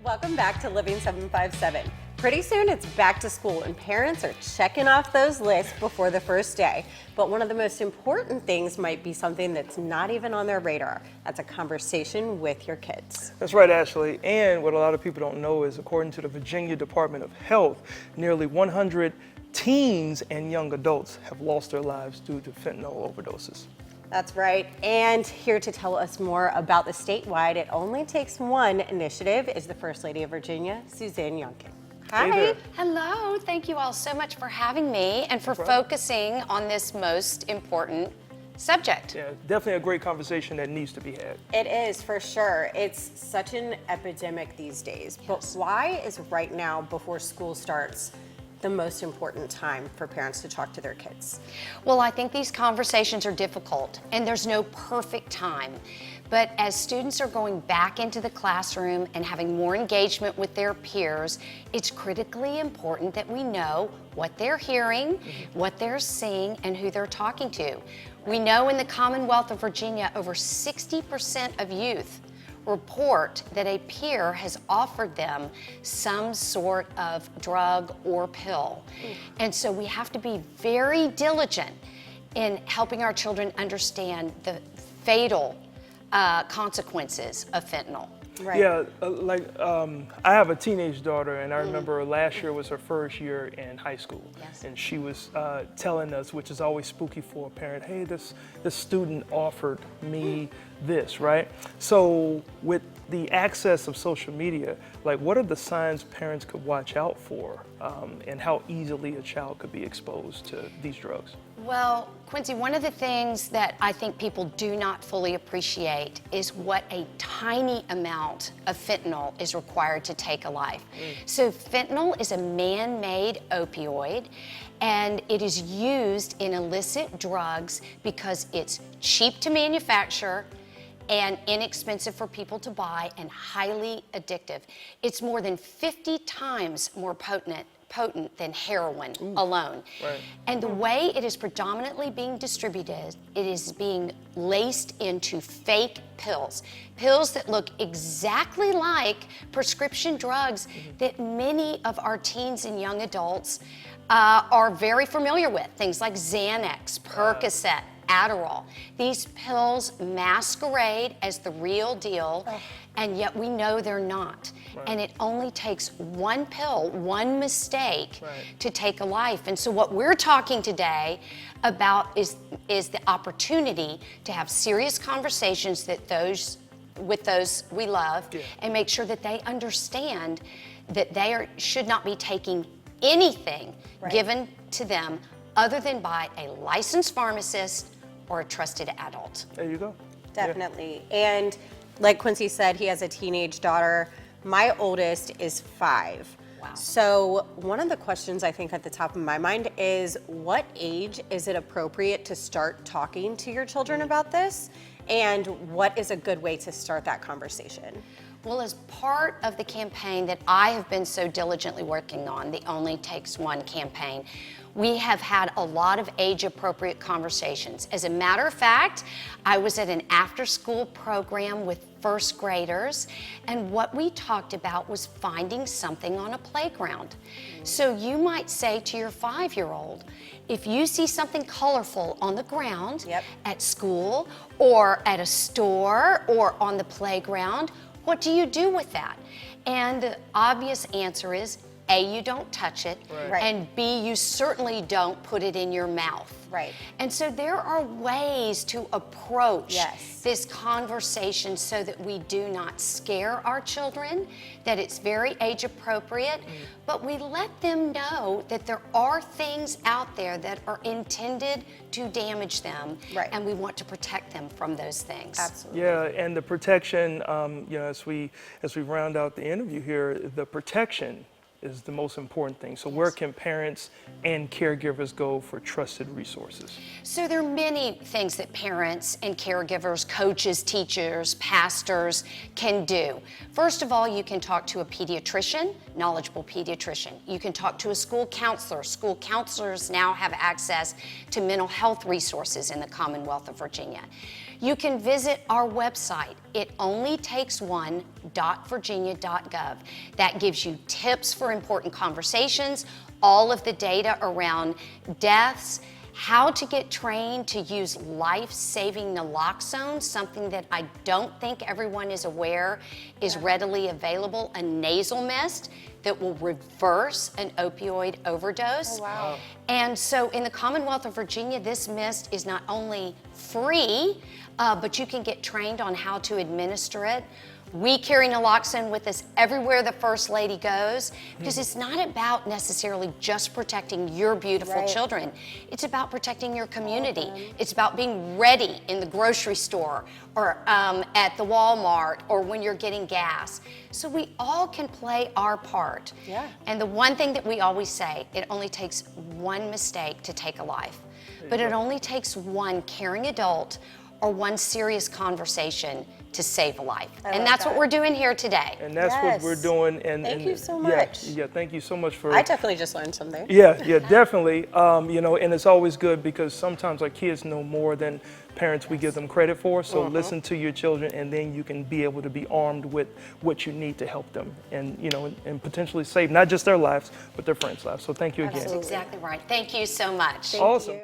Welcome back to Living 757. Pretty soon it's back to school and parents are checking off those lists before the first day. But one of the most important things might be something that's not even on their radar. That's a conversation with your kids. That's right, Ashley. And what a lot of people don't know is, according to the Virginia Department of Health, nearly 100 teens and young adults have lost their lives due to fentanyl overdoses. That's right. And here to tell us more about the statewide It Only Takes One initiative is the First Lady of Virginia, Suzanne Youngkin. Hi. Hey there. Hello. Thank you all so much for having me and for focusing on this most important subject. Yeah, definitely a great conversation that needs to be had. It is, for sure. It's such an epidemic these days. But why is right now, before school starts, the most important time for parents to talk to their kids? Well, I think these conversations are difficult and there's no perfect time. But as students are going back into the classroom and having more engagement with their peers, it's critically important that we know what they're hearing, what they're seeing, and who they're talking to. We know in the Commonwealth of Virginia, over 60% of youth report that a peer has offered them some sort of drug or pill. And so we have to be very diligent in helping our children understand the fatal consequences of fentanyl. Right. Yeah, I have a teenage daughter, and I remember last year was her first year in high school. Yes. And she was telling us, which is always spooky for a parent, hey, this student offered me this, right? So with the access of social media, like, what are the signs parents could watch out for, and how easily a child could be exposed to these drugs? Well, Quincy, one of the things that I think people do not fully appreciate is what a tiny amount of fentanyl is required to take a life. So fentanyl is a man-made opioid, and it is used in illicit drugs because it's cheap to manufacture and inexpensive for people to buy and highly addictive. It's more than 50 times more potent than heroin alone. Right. And the way it is predominantly being distributed, it is being laced into fake pills. Pills that look exactly like prescription drugs that many of our teens and young adults are very familiar with. Things like Xanax, Percocet, Adderall. These pills masquerade as the real deal, and yet we know they're not. Right. And it only takes one pill, one mistake Right. to take a life. And so what we're talking today about is the opportunity to have serious conversations with those we love, and make sure that they understand that they should not be taking anything given to them other than by a licensed pharmacist or a trusted adult. There you go. Definitely. And like Quincy said, he has a teenage daughter. My oldest is 5. Wow. So one of the questions I think at the top of my mind is, what age is it appropriate to start talking to your children about this? And what is a good way to start that conversation? Well, as part of the campaign that I have been so diligently working on, the Only Takes One campaign, we have had a lot of age-appropriate conversations. As a matter of fact, I was at an after-school program with first graders, and what we talked about was finding something on a playground. So you might say to your 5-year-old, if you see something colorful on the ground at school or at a store or on the playground, what do you do with that? And the obvious answer is, A, you don't touch it, and B, you certainly don't put it in your mouth. Right. And so there are ways to approach this conversation so that we do not scare our children, that it's very age appropriate, but we let them know that there are things out there that are intended to damage them, and we want to protect them from those things. Absolutely. Yeah, and the protection, as we round out the interview here, the protection is the most important thing. So where can parents and caregivers go for trusted resources? So there are many things that parents and caregivers, coaches, teachers, pastors can do. First of all, you can talk to a pediatrician, knowledgeable pediatrician. You can talk to a school counselor. School counselors now have access to mental health resources in the Commonwealth of Virginia. You can visit our website, itonlytakesone.org. www.virginia.gov. That gives you tips for important conversations, all of the data around deaths, how to get trained to use life-saving naloxone, something that I don't think everyone is aware is readily available, a nasal mist that will reverse an opioid overdose. Oh, wow. And so in the Commonwealth of Virginia, this mist is not only free, but you can get trained on how to administer it. We carry naloxone with us everywhere the First Lady goes, because it's not about necessarily just protecting your beautiful children. It's about protecting your community. It's about being ready in the grocery store or at the Walmart or when you're getting gas. So we all can play our part. Yeah. And the one thing that we always say, it only takes one mistake to take a life, but it only takes one caring adult or one serious conversation to save a life. And that's what we're doing here today. And that's what we're doing. And Thank you so yeah, much. Yeah, thank you so much for. I definitely just learned something. Yeah, definitely. You know, and it's always good because sometimes our kids know more than parents we give them credit for. So listen to your children, and then you can be able to be armed with what you need to help them, and you know, and potentially save not just their lives, but their friends' lives. So thank you again. That's exactly right. Thank you so much. Awesome.